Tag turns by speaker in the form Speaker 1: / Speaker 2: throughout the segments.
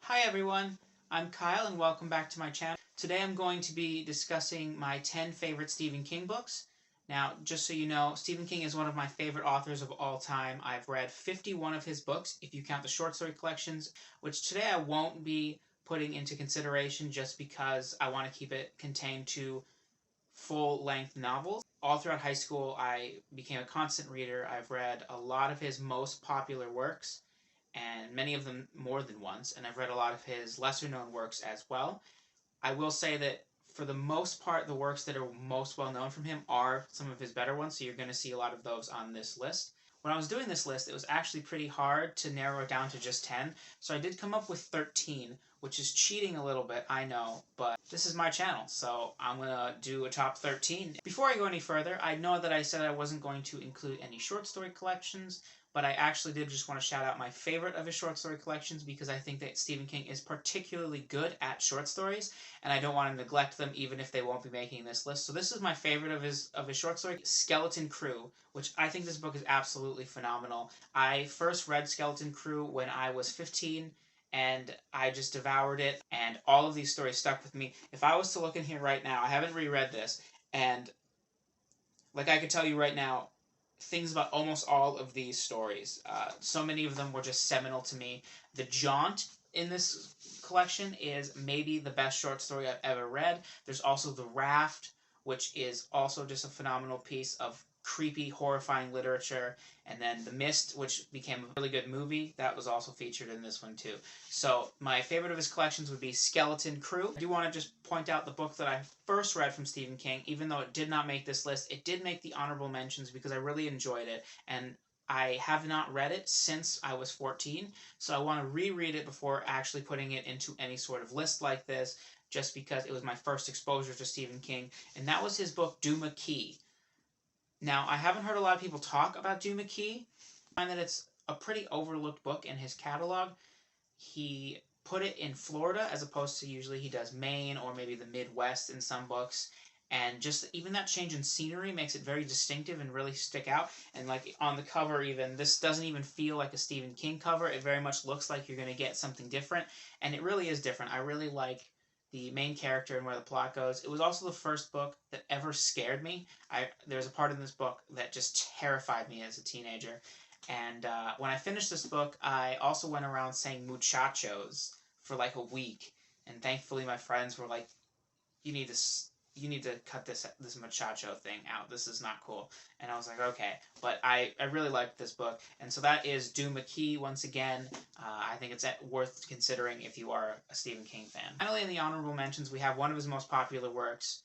Speaker 1: Hi everyone, I'm Kyle and welcome back to my channel. Today I'm going to be discussing my 10 favorite Stephen King books. Now, just so you know, Stephen King is one of my favorite authors of all time. I've read 51 of his books, if you count the short story collections, which today I won't be putting into consideration just because I want to keep it contained to full-length novels. All throughout high school, I became a constant reader. I've read a lot of his most popular works, and many of them more than once, and I've read a lot of his lesser-known works as well. I will say that for the most part, the works that are most well known from him are some of his better ones, so you're going to see a lot of those on this list. When I was doing this list, it was actually pretty hard to narrow it down to just 10, so I did come up with 13, which is cheating a little bit, I know, but this is my channel, so I'm going to do a top 13. Before I go any further, I know that I said I wasn't going to include any short story collections, but I actually did just want to shout out my favorite of his short story collections because I think that Stephen King is particularly good at short stories, and I don't want to neglect them even if they won't be making this list. So this is my favorite of his short story, Skeleton Crew, which I think this book is absolutely phenomenal. I first read Skeleton Crew when I was 15, and I just devoured it, and all of these stories stuck with me. If I was to look in here right now, I haven't reread this, and like I could tell you right now, things about almost all of these stories. So many of them were just seminal to me. The Jaunt in this collection is maybe the best short story I've ever read. There's also The Raft, which is also just a phenomenal piece of creepy, horrifying literature. And then The Mist, which became a really good movie, that was also featured in this one too. So my favorite of his collections would be Skeleton Crew. I do want to just point out the book that I first read from Stephen King. Even though it did not make this list, it did make the honorable mentions because I really enjoyed it. And I have not read it since I was 14, so I want to reread it before actually putting it into any sort of list like this, just because it was my first exposure to Stephen King, and that was his book, Duma Key. Now, I haven't heard a lot of people talk about Duma Key. I find that it's a pretty overlooked book in his catalog. He put it in Florida as opposed to usually he does Maine or maybe the Midwest in some books. And just even that change in scenery makes it very distinctive and really stick out. And like on the cover even, this doesn't even feel like a Stephen King cover. It very much looks like you're going to get something different. And it really is different. I really like the main character and where the plot goes. It was also the first book that ever scared me. There's a part in this book that just terrified me as a teenager. And when I finished this book, I also went around saying muchachos for like a week. And thankfully my friends were like, you need to cut this muchacho thing out. This is not cool. And I was like, okay. But I really liked this book. And so that is Duma Key once again. I think it's worth considering if you are a Stephen King fan. Finally, in the honorable mentions, we have one of his most popular works.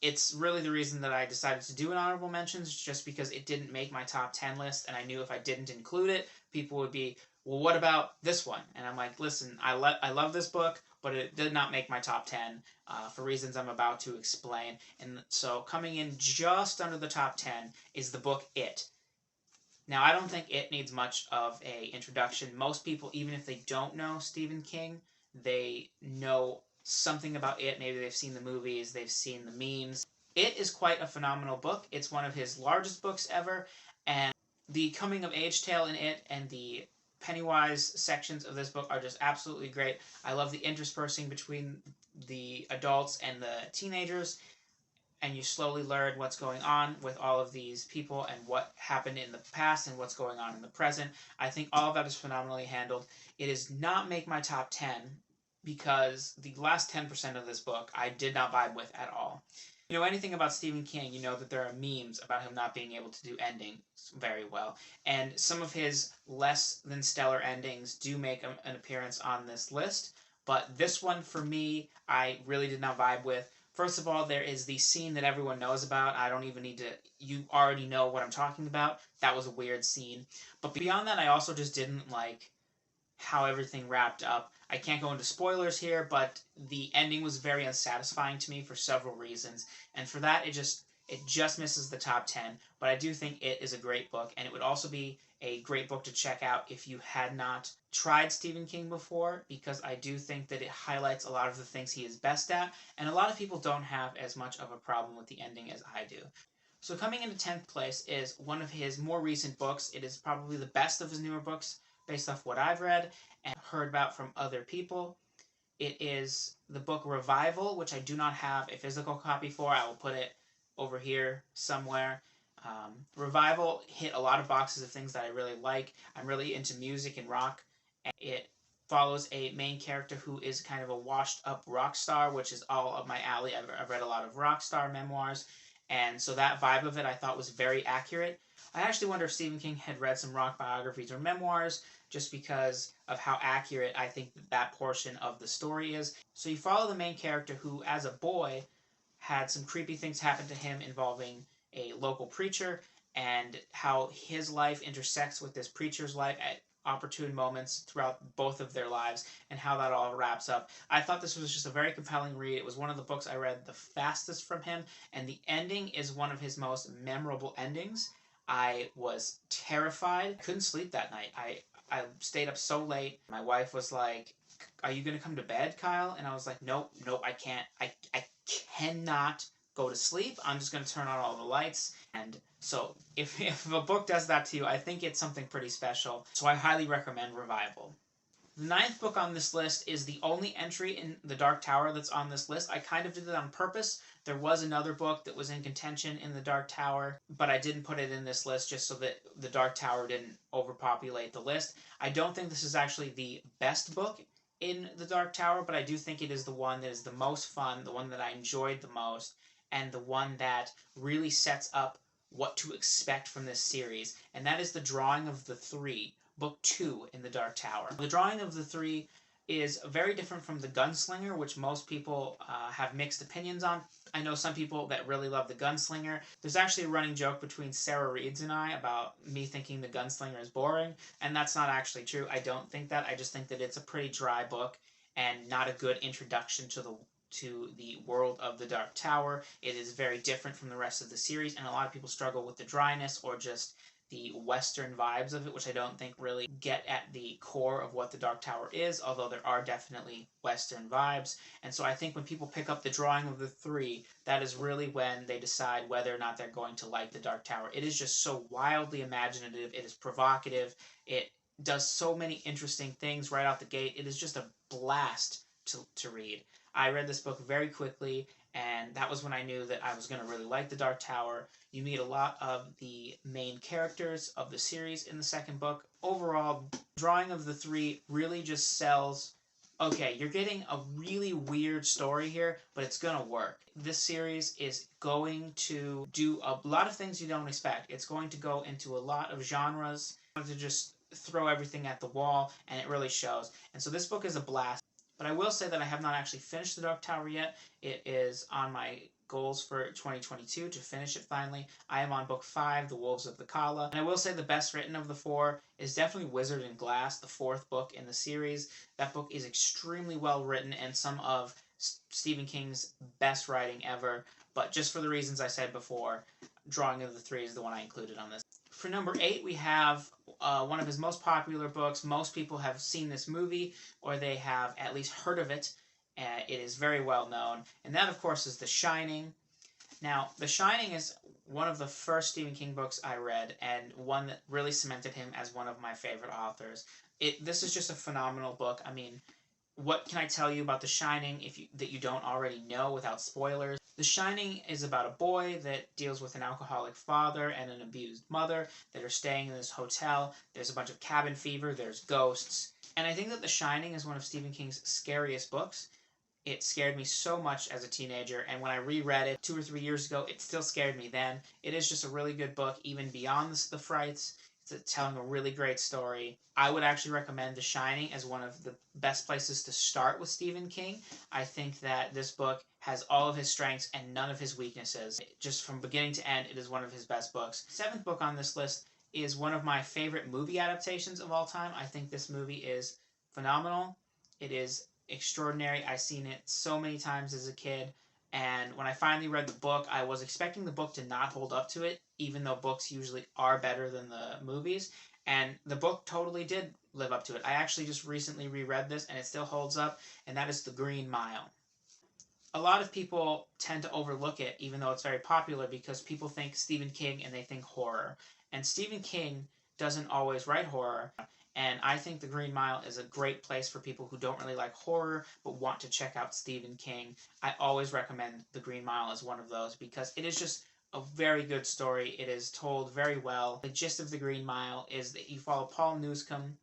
Speaker 1: It's really the reason that I decided to do an honorable mentions, just because it didn't make my top 10 list, and I knew if I didn't include it, people would be, well, what about this one? And I'm like, listen, I love this book, but it did not make my top 10 for reasons I'm about to explain. And so coming in just under the top 10 is the book It. Now, I don't think It needs much of a introduction. Most people, even if they don't know Stephen King, they know something about It. Maybe they've seen the movies, they've seen the memes. It is quite a phenomenal book. It's one of his largest books ever, and the coming-of-age tale in It and the Pennywise sections of this book are just absolutely great. I love the interspersing between the adults and the teenagers, and you slowly learn what's going on with all of these people and what happened in the past and what's going on in the present. I think all of that is phenomenally handled. It does not make my top 10 because the last 10% of this book I did not vibe with at all. You know anything about Stephen King, you know that there are memes about him not being able to do endings very well. And some of his less than stellar endings do make an appearance on this list. But this one, for me, I really did not vibe with. First of all, there is the scene that everyone knows about. I don't even need to... You already know what I'm talking about. That was a weird scene. But beyond that, I also just didn't like how everything wrapped up. I can't go into spoilers here, but the ending was very unsatisfying to me for several reasons. And for that, it just misses the top 10. But I do think It is a great book, and it would also be a great book to check out if you had not tried Stephen King before, because I do think that it highlights a lot of the things he is best at, and a lot of people don't have as much of a problem with the ending as I do. So coming into 10th place is one of his more recent books. It is probably the best of his newer books, based off what I've read and heard about from other people. It is the book Revival, which I do not have a physical copy for. I will put it over here somewhere. Revival hit a lot of boxes of things that I really like. I'm really into music and rock, and it follows a main character who is kind of a washed up rock star, which is all up my alley. I've read a lot of rock star memoirs, and so that vibe of it I thought was very accurate. I actually wonder if Stephen King had read some rock biographies or memoirs, just because of how accurate I think that portion of the story is. So you follow the main character who, as a boy, had some creepy things happen to him involving a local preacher, and how his life intersects with this preacher's life at opportune moments throughout both of their lives, and how that all wraps up. I thought this was just a very compelling read. It was one of the books I read the fastest from him, and the ending is one of his most memorable endings. I was terrified. I couldn't sleep that night. I stayed up so late. My wife was like, "Are you going to come to bed, Kyle?" And I was like, "Nope, I can't. I cannot go to sleep. I'm just going to turn on all the lights." And so if a book does that to you, I think it's something pretty special. So I highly recommend Revival. The ninth book on this list is the only entry in The Dark Tower that's on this list. I kind of did it on purpose. There was another book that was in contention in The Dark Tower, but I didn't put it in this list just so that The Dark Tower didn't overpopulate the list. I don't think this is actually the best book in The Dark Tower, but I do think it is the one that is the most fun, the one that I enjoyed the most, and the one that really sets up what to expect from this series, and that is The Drawing of the Three, Book 2 in The Dark Tower. The Drawing of the Three is very different from The Gunslinger, which most people have mixed opinions on. I know some people that really love The Gunslinger. There's actually a running joke between Sarah Reeds and I about me thinking The Gunslinger is boring, and that's not actually true. I don't think that. I just think that it's a pretty dry book and not a good introduction to the world of The Dark Tower. It is very different from the rest of the series, and a lot of people struggle with the dryness or just the Western vibes of it, which I don't think really get at the core of what The Dark Tower is, although there are definitely Western vibes. And so I think when people pick up The Drawing of the Three, that is really when they decide whether or not they're going to like The Dark Tower. It is just so wildly imaginative. It is provocative. It does so many interesting things right out the gate. It is just a blast to read. I read this book very quickly, and that was when I knew that I was going to really like The Dark Tower. You meet a lot of the main characters of the series in the second book. Overall, Drawing of the Three really just sells, okay, you're getting a really weird story here, but it's going to work. This series is going to do a lot of things you don't expect. It's going to go into a lot of genres, to just throw everything at the wall, and it really shows. And so this book is a blast. But I will say that I have not actually finished The Dark Tower yet. It is on my goals for 2022 to finish it finally. I am on book 5, The Wolves of the Kala. And I will say the best written of the 4 is definitely Wizard and Glass, the 4th book in the series. That book is extremely well written and some of Stephen King's best writing ever. But just for the reasons I said before, Drawing of the Three is the one I included on this. For number 8, we have one of his most popular books. Most people have seen this movie, or they have at least heard of it. It is very well known. And that, of course, is The Shining. Now, The Shining is one of the first Stephen King books I read, and one that really cemented him as one of my favorite authors. This is just a phenomenal book. I mean, what can I tell you about The Shining that you don't already know without spoilers? The Shining is about a boy that deals with an alcoholic father and an abused mother that are staying in this hotel. There's a bunch of cabin fever, there's ghosts. And I think that The Shining is one of Stephen King's scariest books. It scared me so much as a teenager, and when I reread it 2 or 3 years ago, it still scared me then. It is just a really good book, even beyond the frights. It's telling a really great story. I would actually recommend The Shining as one of the best places to start with Stephen King. I think that this book has all of his strengths and none of his weaknesses. Just from beginning to end, it is one of his best books. 7th book on this list is one of my favorite movie adaptations of all time. I think this movie is phenomenal. It is extraordinary. I've seen it so many times as a kid. And when I finally read the book, I was expecting the book to not hold up to it, even though books usually are better than the movies. And the book totally did live up to it. I actually just recently reread this, and it still holds up, and that is The Green Mile. A lot of people tend to overlook it, even though it's very popular, because people think Stephen King and they think horror. And Stephen King doesn't always write horror. And I think The Green Mile is a great place for people who don't really like horror but want to check out Stephen King. I always recommend The Green Mile as one of those because it is just a very good story. It is told very well. The gist of The Green Mile is that you follow Paul Newscomb,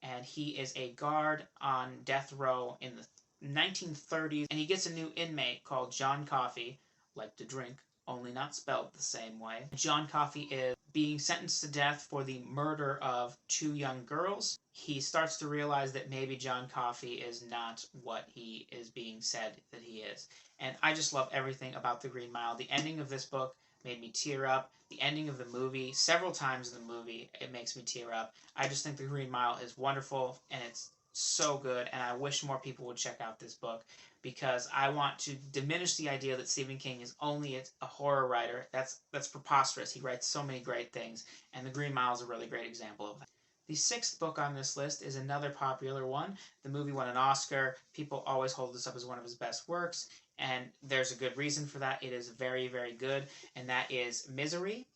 Speaker 1: and he is a guard on death row in the 1930s, and he gets a new inmate called John Coffey, like to drink, only not spelled the same way. John Coffey is being sentenced to death for the murder of 2 young girls. He starts to realize that maybe John Coffey is not what he is being said that he is. And I just love everything about The Green Mile. The ending of this book made me tear up. The ending of the movie, several times in the movie, it makes me tear up. I just think The Green Mile is wonderful, and it's so good, and I wish more people would check out this book because I want to diminish the idea that Stephen King is only a horror writer. That's preposterous. He writes so many great things, and The Green Mile is a really great example of that. The 6th book on this list is another popular one. The movie won an Oscar. People always hold this up as one of his best works, and there's a good reason for that. It is very, very good, and that is Misery.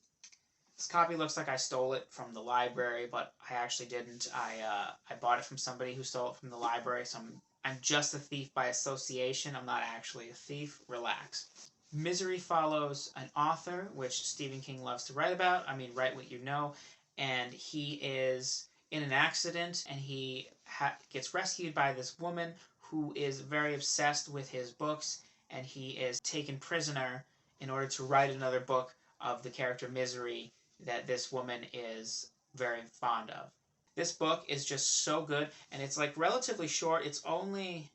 Speaker 1: This copy looks like I stole it from the library, but I actually didn't. I bought it from somebody who stole it from the library, so I'm just a thief by association. I'm not actually a thief. Relax. Misery follows an author, which Stephen King loves to write about. I mean, write what you know. And he is in an accident, and he gets rescued by this woman who is very obsessed with his books, and he is taken prisoner in order to write another book of the character Misery that this woman is very fond of. This book is just so good, and it's like relatively short. It's only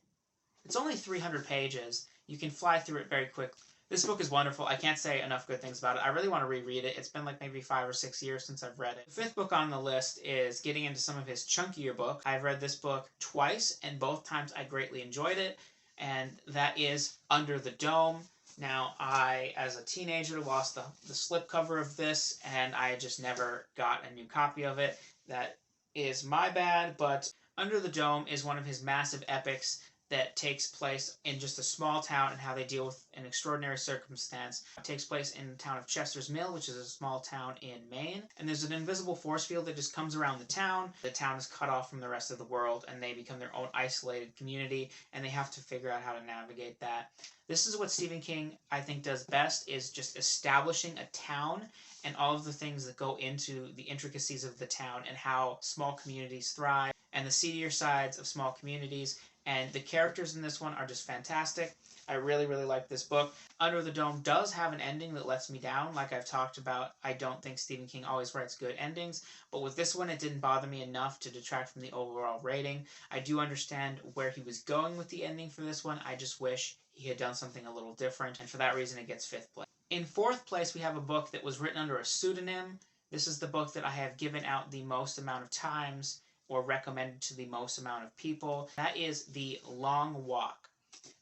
Speaker 1: 300 pages. You can fly through it very quickly. This book is wonderful. I can't say enough good things about it. I really want to reread it. It's been like maybe 5 or 6 years since I've read it. The 5th book on the list is getting into some of his chunkier books. I've read this book twice, and both times I greatly enjoyed it, and that is Under the Dome. Now, I, as a teenager, lost the slipcover of this, and I just never got a new copy of it. That is my bad, but Under the Dome is one of his massive epics that takes place in just a small town and how they deal with an extraordinary circumstance. It takes place in the town of Chester's Mill, which is a small town in Maine. And there's an invisible force field that just comes around the town. The town is cut off from the rest of the world, and they become their own isolated community, and they have to figure out how to navigate that. This is what Stephen King, I think, does best, is just establishing a town and all of the things that go into the intricacies of the town and how small communities thrive and the seedier sides of small communities. And the characters in this one are just fantastic. I really, really like this book. Under the Dome does have an ending that lets me down. Like I've talked about, I don't think Stephen King always writes good endings. But with this one, it didn't bother me enough to detract from the overall rating. I do understand where he was going with the ending for this one. I just wish he had done something a little different. And for that reason, it gets 5th place. In 4th place, we have a book that was written under a pseudonym. This is the book that I have given out the most amount of times, or recommended to the most amount of people. That is The Long Walk.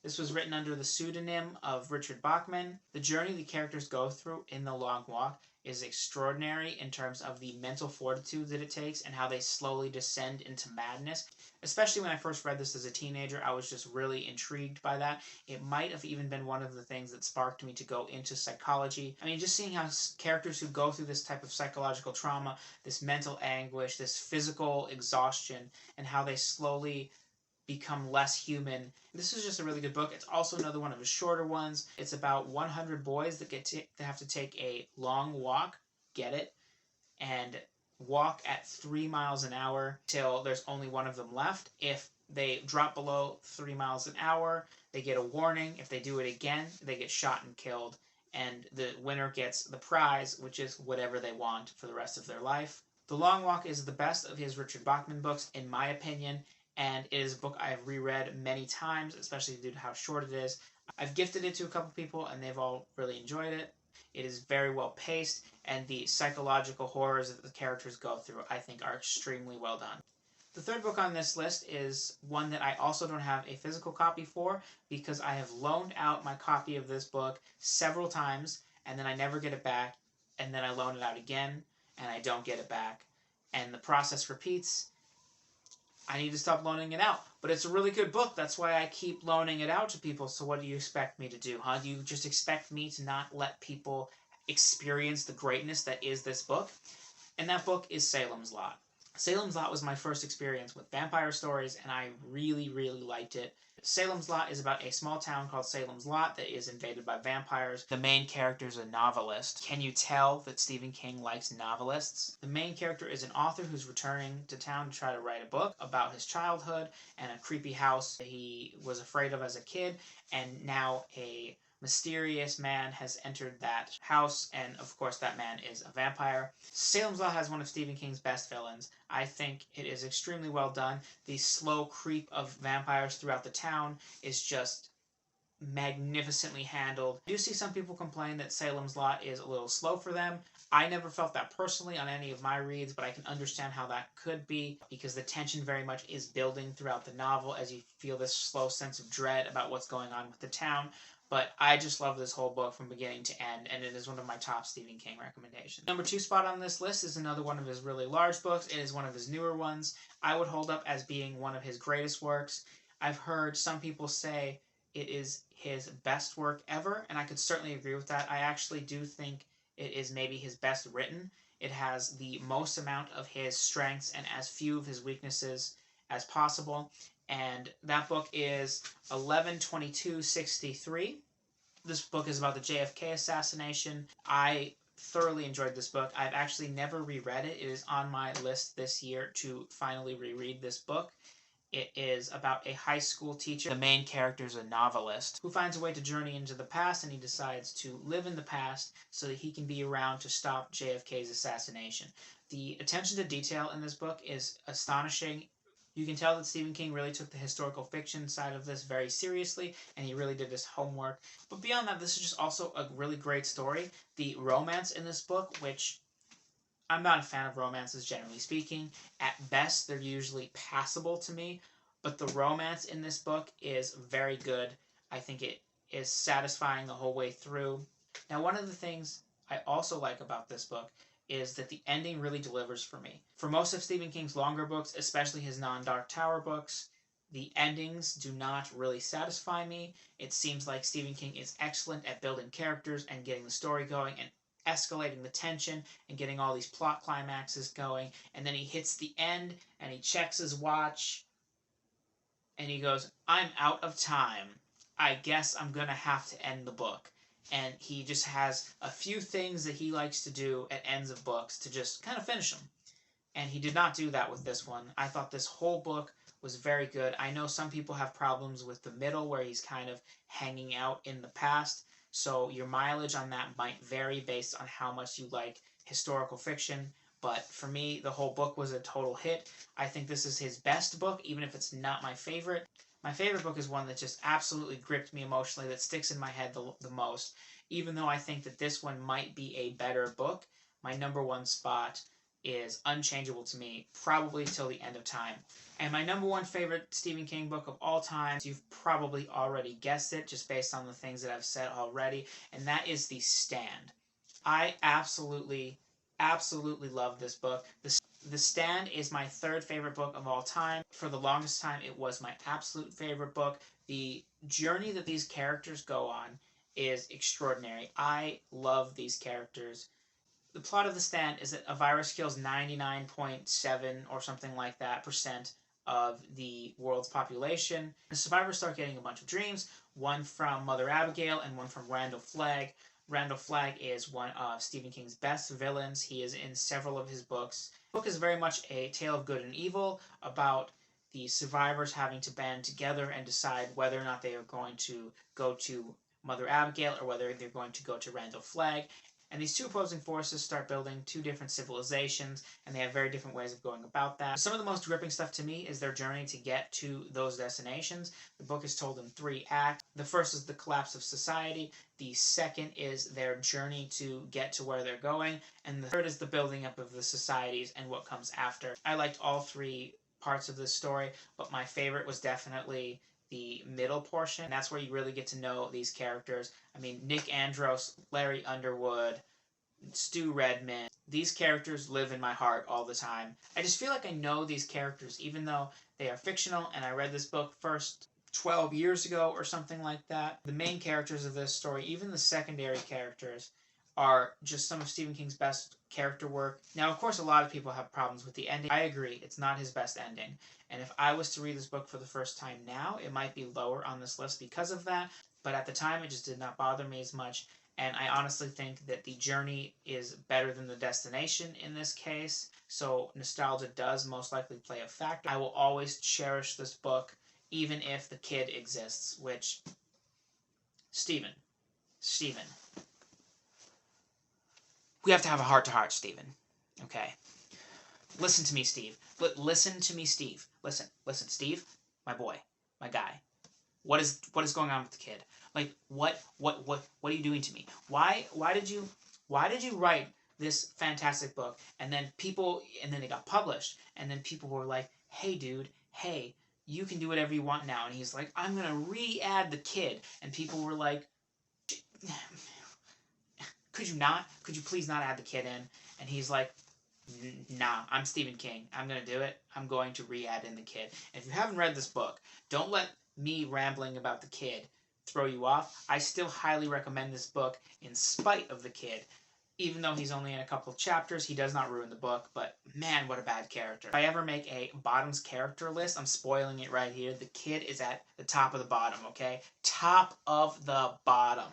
Speaker 1: This was written under the pseudonym of Richard Bachman. The journey the characters go through in The Long Walk is extraordinary in terms of the mental fortitude that it takes and how they slowly descend into madness. Especially when I first read this as a teenager, I was just really intrigued by that. It might have even been one of the things that sparked me to go into psychology. I mean, just seeing how characters who go through this type of psychological trauma, this mental anguish, this physical exhaustion, and how they slowly become less human. This is just a really good book. It's also another one of his shorter ones. It's about 100 boys that have to take a long walk, get it, and walk at 3 miles an hour till there's only one of them left. If they drop below 3 miles an hour, they get a warning. If they do it again, they get shot and killed. And the winner gets the prize, which is whatever they want for the rest of their life. The Long Walk is the best of his Richard Bachman books, in my opinion, and it is a book I've reread many times, especially due to how short it is. I've gifted it to a couple people, and they've all really enjoyed it. It is very well paced, and the psychological horrors that the characters go through, I think, are extremely well done. The 3rd book on this list is one that I also don't have a physical copy for, because I have loaned out my copy of this book several times, and then I never get it back, and then I loan it out again, and I don't get it back, and the process repeats. I need to stop loaning it out. But it's a really good book. That's why I keep loaning it out to people. So what do you expect me to do, huh? Do you just expect me to not let people experience the greatness that is this book? And that book is Salem's Lot. Salem's Lot was my first experience with vampire stories, and I really, really liked it. Salem's Lot is about a small town called Salem's Lot that is invaded by vampires. The main character is a novelist. Can you tell that Stephen King likes novelists? The main character is an author who's returning to town to try to write a book about his childhood and a creepy house he was afraid of as a kid, and now a mysterious man has entered that house, and of course that man is a vampire. Salem's Lot has one of Stephen King's best villains. I think it is extremely well done. The slow creep of vampires throughout the town is just magnificently handled. I do see some people complain that Salem's Lot is a little slow for them. I never felt that personally on any of my reads, but I can understand how that could be because the tension very much is building throughout the novel as you feel this slow sense of dread about what's going on with the town. But I just love this whole book from beginning to end, and it is one of my top Stephen King recommendations. Number 2 spot on this list is another one of his really large books. It is one of his newer ones. I would hold up as being one of his greatest works. I've heard some people say it is his best work ever, and I could certainly agree with that. I actually do think it is maybe his best written. It has the most amount of his strengths and as few of his weaknesses as possible. And that book is 11/22/63. This book is about the JFK assassination. I thoroughly enjoyed this book. I've actually never reread it. It is on my list this year to finally reread this book. It is about a high school teacher. The main character is a novelist who finds a way to journey into the past, and he decides to live in the past so that he can be around to stop JFK's assassination. The attention to detail in this book is astonishing. You can tell that Stephen King really took the historical fiction side of this very seriously, and he really did his homework. But beyond that, this is just also a really great story. The romance in this book, which I'm not a fan of romances, generally speaking. At best, they're usually passable to me, but the romance in this book is very good. I think it is satisfying the whole way through. Now, one of the things I also like about this book is that the ending really delivers for me. For most of Stephen King's longer books, especially his non-Dark Tower books, the endings do not really satisfy me. It seems like Stephen King is excellent at building characters and getting the story going and escalating the tension and getting all these plot climaxes going, and then he hits the end and he checks his watch and he goes, "I'm out of time. I guess I'm gonna have to end the book." And he just has a few things that he likes to do at ends of books to just kind of finish them. And he did not do that with this one. I thought this whole book was very good. I know some people have problems with the middle where he's kind of hanging out in the past, so your mileage on that might vary based on how much you like historical fiction. But for me, the whole book was a total hit. I think this is his best book, even if it's not my favorite. My favorite book is one that just absolutely gripped me emotionally, that sticks in my head the most. Even though I think that this one might be a better book, my number 1 spot is unchangeable to me, probably till the end of time. And my number 1 favorite Stephen King book of all time, you've probably already guessed it just based on the things that I've said already, and that is The Stand. I absolutely love this book. The Stand is my 3rd favorite book of all time. For the longest time, it was my absolute favorite book. The journey that these characters go on is extraordinary. I love these characters. The plot of The Stand is that a virus kills 99.7 or something like that percent of the world's population. The survivors start getting a bunch of dreams, one from Mother Abigail and one from Randall Flagg. Randall Flagg is one of Stephen King's best villains. He is in several of his books. The book is very much a tale of good and evil about the survivors having to band together and decide whether or not they are going to go to Mother Abigail or whether they're going to go to Randall Flagg. And these two opposing forces start building 2 different civilizations, and they have very different ways of going about that. Some of the most gripping stuff to me is their journey to get to those destinations. The book is told in 3 acts. The first is the collapse of society. The second is their journey to get to where they're going. And the third is the building up of the societies and what comes after. I liked all 3 parts of this story, but my favorite was definitely the middle portion. That's where you really get to know these characters. I mean, Nick Andros, Larry Underwood, Stu Redman, these characters live in my heart all the time. I just feel like I know these characters, even though they are fictional, and I read this book first 12 years ago or something like that. The main characters of this story, even the secondary characters, are just some of Stephen King's best character work. Now, of course, a lot of people have problems with the ending. I agree, it's not his best ending. And if I was to read this book for the first time now, it might be lower on this list because of that. But at the time, it just did not bother me as much. And I honestly think that the journey is better than the destination in this case. So nostalgia does most likely play a factor. I will always cherish this book, even if the kid exists, which... Stephen. We have to have a heart-to-heart, Stephen. Okay? Listen to me, Steve. Listen to me, Steve. Listen, Steve, my boy, my guy. What is going on with the kid? Like, what are you doing to me? Why did you write this fantastic book, and then it got published, and then people were like, hey, dude, hey, you can do whatever you want now. And he's like, I'm gonna re-add the kid. And people were like, could you please not add the kid in? And he's like, nah, I'm Stephen King. I'm going to do it. I'm going to re-add in the kid. And if you haven't read this book, don't let me rambling about the kid throw you off. I still highly recommend this book in spite of the kid. Even though he's only in a couple of chapters, he does not ruin the book, but man, what a bad character. If I ever make a bottoms character list, I'm spoiling it right here. The kid is at the top of the bottom, okay? Top of the bottom.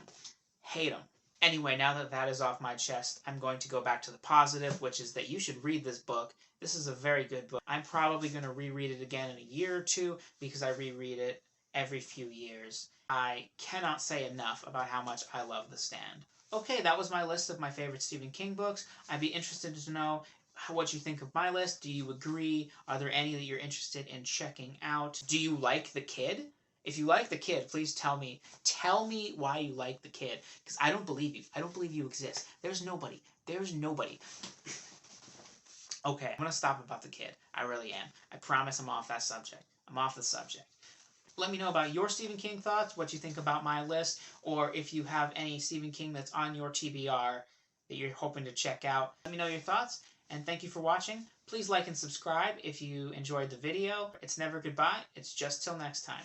Speaker 1: Hate him. Anyway, now that that is off my chest, I'm going to go back to the positive, which is that you should read this book. This is a very good book. I'm probably going to reread it again in a year or two because I reread it every few years. I cannot say enough about how much I love The Stand. Okay, that was my list of my favorite Stephen King books. I'd be interested to know what you think of my list. Do you agree? Are there any that you're interested in checking out? Do you like the kid? If you like the kid, please tell me. Tell me why you like the kid. Because I don't believe you. I don't believe you exist. There's nobody. There's nobody. Okay, I'm going to stop about the kid. I really am. I promise I'm off that subject. I'm off the subject. Let me know about your Stephen King thoughts, what you think about my list, or if you have any Stephen King that's on your TBR that you're hoping to check out. Let me know your thoughts, and thank you for watching. Please like and subscribe if you enjoyed the video. It's never goodbye. It's just till next time.